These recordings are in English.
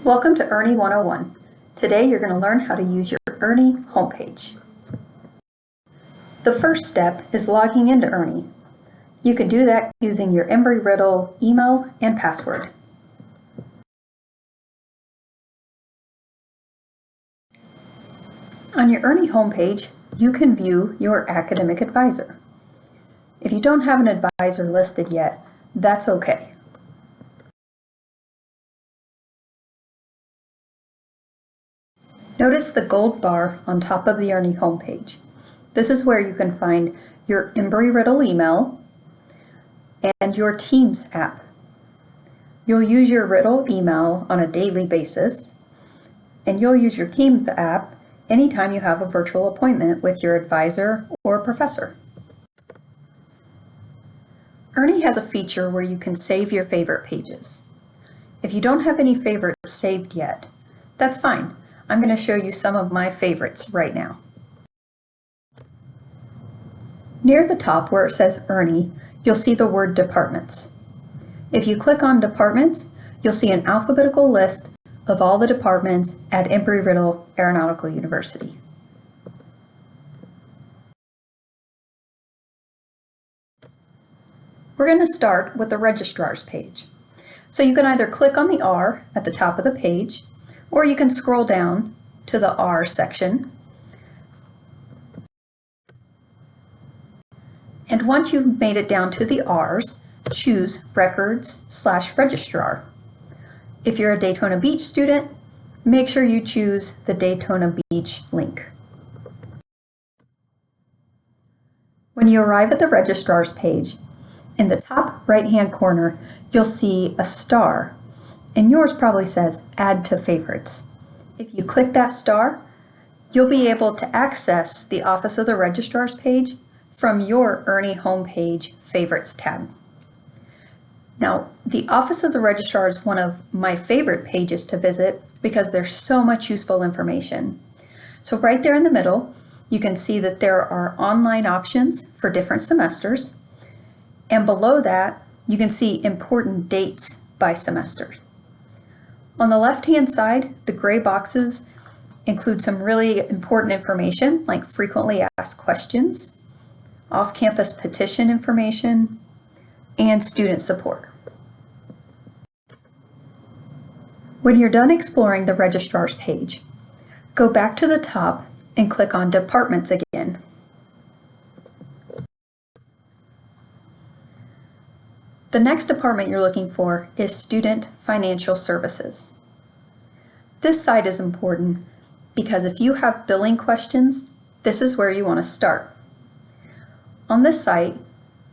Welcome to Ernie 101. Today you're going to learn how to use your Ernie homepage. The first step is logging into Ernie. You can do that using your Embry Riddle email and password. On your Ernie homepage, you can view your academic advisor. If you don't have an advisor listed yet, that's okay. Notice the gold bar on top of the Ernie homepage. This is where you can find your Embry Riddle email and your Teams app. You'll use your Riddle email on a daily basis, and you'll use your Teams app anytime you have a virtual appointment with your advisor or professor. Ernie has a feature where you can save your favorite pages. If you don't have any favorites saved yet, that's fine. I'm going to show you some of my favorites right now. Near the top where it says Ernie, you'll see the word Departments. If you click on Departments, you'll see an alphabetical list of all the departments at Embry Riddle Aeronautical University. We're going to start with the Registrar's page. So you can either click on the R at the top of the page, or you can scroll down to the R section. And once you've made it down to the R's, choose Records/Registrar. If you're a Daytona Beach student, make sure you choose the Daytona Beach link. When you arrive at the Registrar's page, in the top right-hand corner, you'll see a star, and yours probably says Add to Favorites. If you click that star, you'll be able to access the Office of the Registrar's page from your Ernie homepage Favorites tab. Now, the Office of the Registrar is one of my favorite pages to visit because there's so much useful information. So right there in the middle, you can see that there are online options for different semesters, and below that, you can see important dates by semester. On the left-hand side, the gray boxes include some really important information like frequently asked questions, off-campus petition information, and student support. When you're done exploring the Registrar's page, go back to the top and click on Departments again. The next department you're looking for is Student Financial Services. This site is important because if you have billing questions, this is where you want to start. On this site,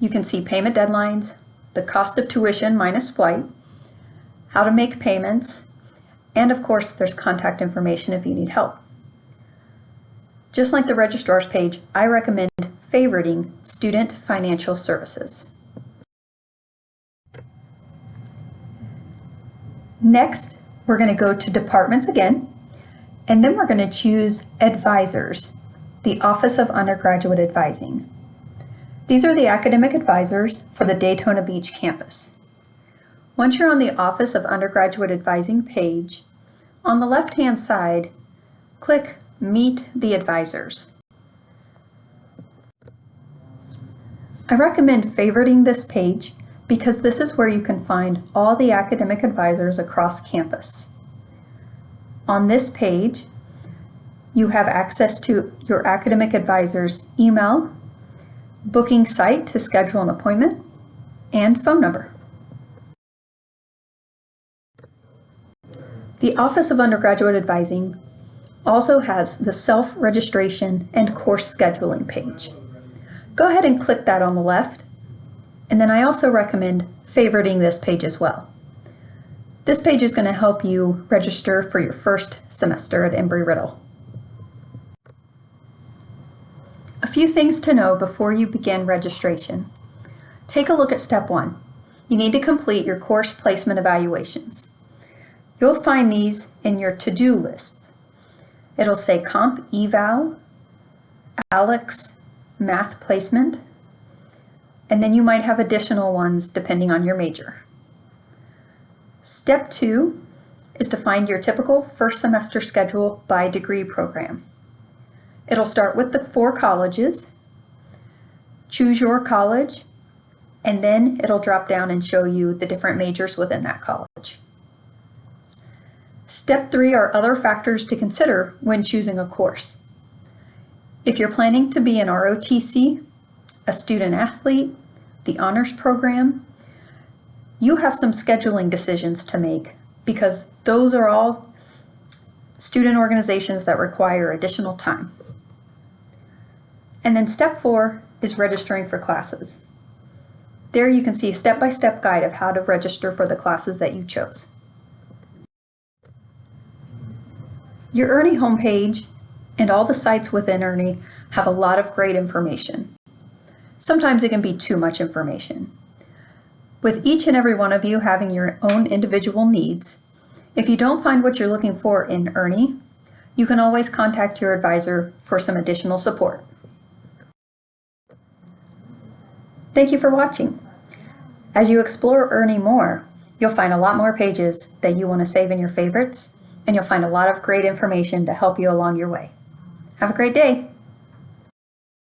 you can see payment deadlines, the cost of tuition minus flight, how to make payments, and of course there's contact information if you need help. Just like the Registrar's page, I recommend favoriting Student Financial Services. Next, we're going to go to Departments again, and then we're going to choose Advisors, the Office of Undergraduate Advising. These are the academic advisors for the Daytona Beach campus. Once you're on the Office of Undergraduate Advising page, on the left-hand side, click Meet the Advisors. I recommend favoriting this page because this is where you can find all the academic advisors across campus. On this page, you have access to your academic advisor's email, booking site to schedule an appointment, and phone number. The Office of Undergraduate Advising also has the self-registration and course scheduling page. Go ahead and click that on the left. And then I also recommend favoriting this page as well. This page is going to help you register for your first semester at Embry Riddle. A few things to know before you begin registration. Take a look at step 1. You need to complete your course placement evaluations. You'll find these in your to-do lists. It'll say Comp Eval, Alex, Math Placement, and then you might have additional ones depending on your major. Step 2 is to find your typical first semester schedule by degree program. It'll start with the 4 colleges, choose your college, and then it'll drop down and show you the different majors within that college. Step 3 are other factors to consider when choosing a course. If you're planning to be an ROTC, a student athlete, the honors program, you have some scheduling decisions to make because those are all student organizations that require additional time. And then step 4 is registering for classes. There you can see a step-by-step guide of how to register for the classes that you chose. Your Ernie homepage and all the sites within Ernie have a lot of great information. Sometimes it can be too much information. With each and every one of you having your own individual needs, if you don't find what you're looking for in Ernie, you can always contact your advisor for some additional support. Thank you for watching. As you explore Ernie more, you'll find a lot more pages that you want to save in your favorites, and you'll find a lot of great information to help you along your way. Have a great day.